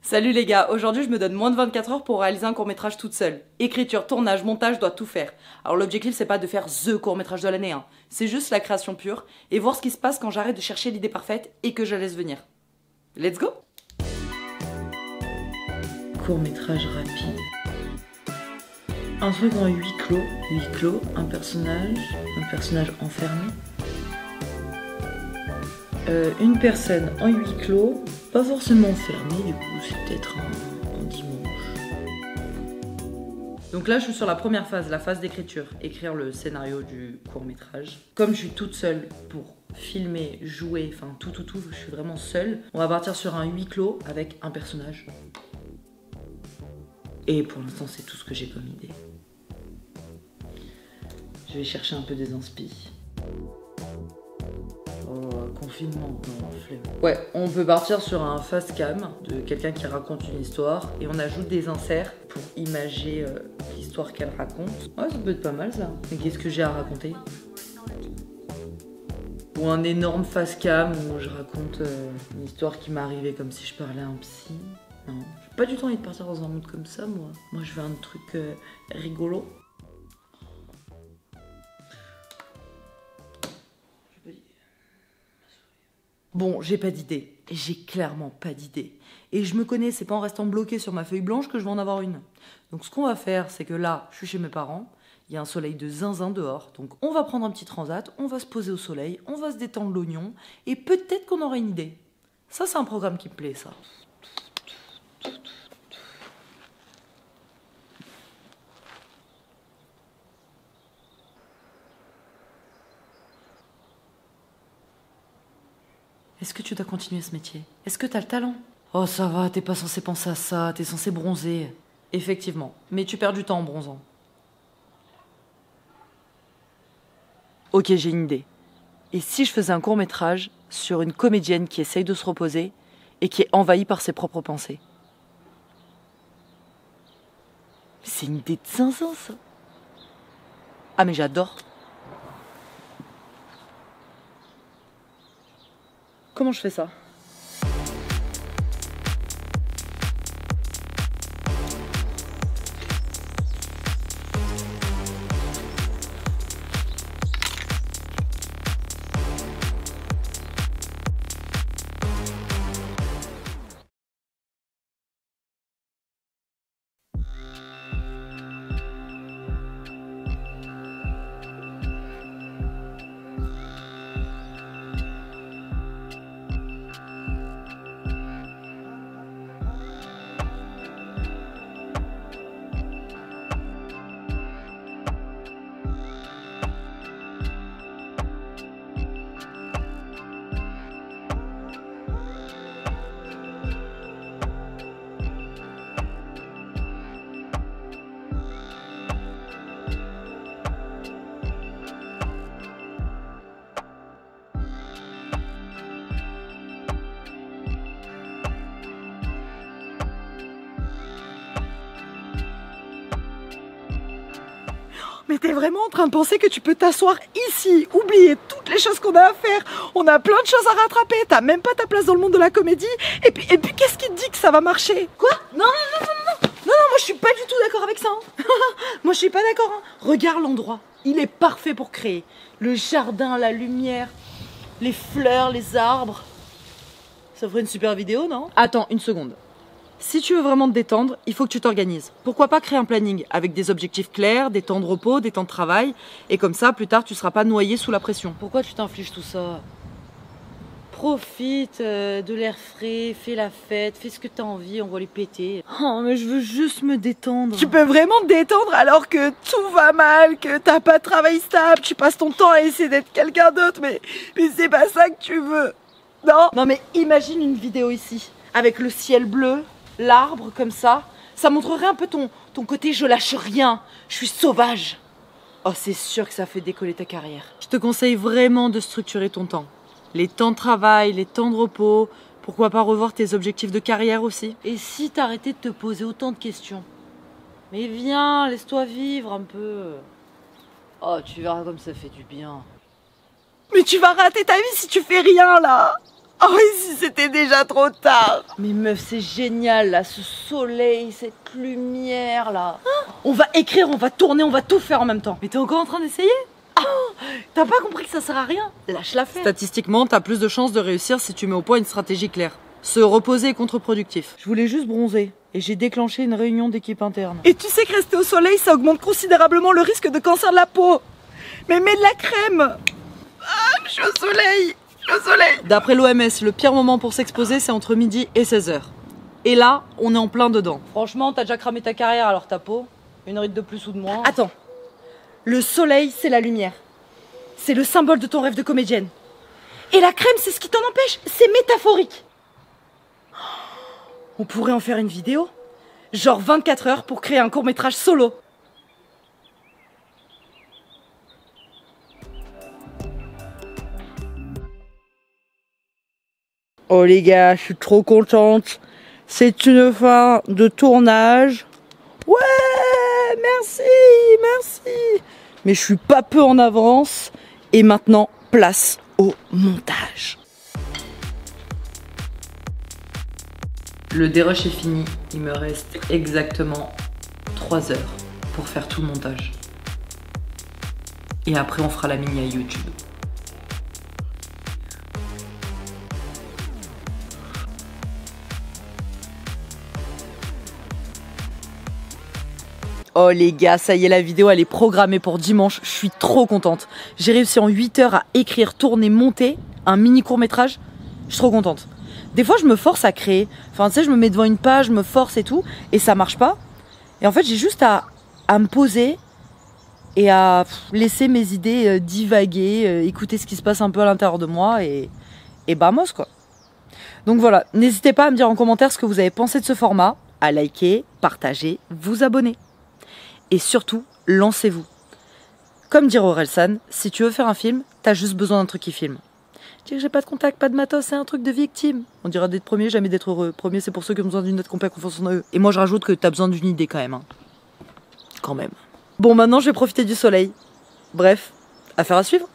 Salut les gars, aujourd'hui je me donne moins de 24 heures pour réaliser un court-métrage toute seule. Écriture, tournage, montage, je dois tout faire. Alors l'objectif c'est pas de faire THE court-métrage de l'année, hein. C'est juste la création pure et voir ce qui se passe quand j'arrête de chercher l'idée parfaite et que je la laisse venir. Let's go! Court-métrage rapide. Un truc en huis clos, un personnage enfermé. Une personne en huis clos, pas forcément enfermée, du coup c'est peut-être un dimanche. Donc là je suis sur la première phase, la phase d'écriture, écrire le scénario du court-métrage. Comme je suis toute seule pour filmer, jouer, enfin tout, je suis vraiment seule. On va partir sur un huis clos avec un personnage. Et pour l'instant c'est tout ce que j'ai comme idée. Je vais chercher un peu des inspi. Oh, confinement, non, flemme. Ouais, on peut partir sur un face cam de quelqu'un qui raconte une histoire et on ajoute des inserts pour imager l'histoire qu'elle raconte. Ouais, ça peut être pas mal ça. Mais qu'est-ce que j'ai à raconter? Ou un énorme face cam où je raconte une histoire qui m'est arrivée comme si je parlais à un psy. Non, j'ai pas du tout envie de partir dans un monde comme ça, moi. Moi, je veux un truc rigolo. Bon, j'ai pas d'idée. J'ai clairement pas d'idée. Et je me connais, c'est pas en restant bloqué sur ma feuille blanche que je vais en avoir une. Donc ce qu'on va faire, c'est que là, je suis chez mes parents, il y a un soleil de zinzin dehors, donc on va prendre un petit transat, on va se poser au soleil, on va se détendre l'oignon, et peut-être qu'on aura une idée. Ça, c'est un programme qui me plaît, ça. Est-ce que tu dois continuer ce métier? Est-ce que t'as le talent? Oh ça va, t'es pas censé penser à ça, t'es censé bronzer. Effectivement, mais tu perds du temps en bronzant. Ok, j'ai une idée. Et si je faisais un court-métrage sur une comédienne qui essaye de se reposer et qui est envahie par ses propres pensées? C'est une idée de zinzin, ça. Ah mais j'adore. Comment je fais ça? Mais t'es vraiment en train de penser que tu peux t'asseoir ici, oublier toutes les choses qu'on a à faire. On a plein de choses à rattraper, t'as même pas ta place dans le monde de la comédie. Et puis qu'est-ce qui te dit que ça va marcher? Quoi? Non, moi je suis pas du tout d'accord avec ça. Hein. Moi je suis pas d'accord. Hein. Regarde l'endroit, il est parfait pour créer. Le jardin, la lumière, les fleurs, les arbres. Ça ferait une super vidéo, non? Attends, une seconde. Si tu veux vraiment te détendre, il faut que tu t'organises. Pourquoi pas créer un planning avec des objectifs clairs, des temps de repos, des temps de travail, et comme ça, plus tard, tu seras pas noyé sous la pression. Pourquoi tu t'infliges tout ça? Profite de l'air frais, fais la fête, fais ce que t'as envie, on va les péter. Oh, mais je veux juste me détendre. Tu peux vraiment te détendre alors que tout va mal, que t'as pas de travail stable, tu passes ton temps à essayer d'être quelqu'un d'autre, mais c'est pas ça que tu veux. Non? Non, mais imagine une vidéo ici, avec le ciel bleu, l'arbre comme ça montrerait un peu ton côté je lâche rien, je suis sauvage. Oh, c'est sûr que ça fait décoller ta carrière. Je te conseille vraiment de structurer ton temps. Les temps de travail, les temps de repos, pourquoi pas revoir tes objectifs de carrière aussi. Et si t'arrêtais de te poser autant de questions? Mais viens, laisse-toi vivre un peu. Oh, tu verras comme ça fait du bien. Mais tu vas rater ta vie si tu fais rien là. Oh, ici c'était déjà trop tard. Mais meuf, c'est génial là, ce soleil, cette lumière là. On va écrire, on va tourner, on va tout faire en même temps. Mais t'es encore en train d'essayer? T'as pas compris que ça sert à rien? Lâche l'affaire. Statistiquement, t'as plus de chances de réussir si tu mets au point une stratégie claire. Se reposer est contre-productif. Je voulais juste bronzer et j'ai déclenché une réunion d'équipe interne. Et tu sais que rester au soleil, ça augmente considérablement le risque de cancer de la peau. Mais mets de la crème. Ah, je suis au soleil. D'après l'OMS, le pire moment pour s'exposer, c'est entre midi et 16h. Et là, on est en plein dedans. Franchement, t'as déjà cramé ta carrière, alors ta peau, une ride de plus ou de moins. Attends, le soleil, c'est la lumière. C'est le symbole de ton rêve de comédienne. Et la crème, c'est ce qui t'en empêche. C'est métaphorique. On pourrait en faire une vidéo. Genre 24 heures pour créer un court-métrage solo. Oh les gars, je suis trop contente. C'est une fin de tournage. Ouais, merci. Mais je suis pas peu en avance. Et maintenant, place au montage. Le dérush est fini. Il me reste exactement 3 heures pour faire tout le montage. Et après, on fera la mini à YouTube. Oh les gars, ça y est, la vidéo elle est programmée pour dimanche, je suis trop contente. J'ai réussi en 8 heures à écrire, tourner, monter un mini court-métrage. Je suis trop contente. Des fois je me force à créer, enfin tu sais, je me mets devant une page, je me force et tout, et ça marche pas. Et en fait j'ai juste à me poser et à laisser mes idées divaguer, écouter ce qui se passe un peu à l'intérieur de moi et vamos quoi. Donc voilà, n'hésitez pas à me dire en commentaire ce que vous avez pensé de ce format, à liker, partager, vous abonner. Et surtout, lancez-vous. Comme dirait Orelsan, si tu veux faire un film, t'as juste besoin d'un truc qui filme. Dire que j'ai pas de contact, pas de matos, c'est un truc de victime. On dira d'être premier, jamais d'être heureux. Premier, c'est pour ceux qui ont besoin d'une note complète confiance en eux. Et moi, je rajoute que t'as besoin d'une idée quand même. Hein. Quand même. Bon, maintenant, je vais profiter du soleil. Bref, affaire à suivre.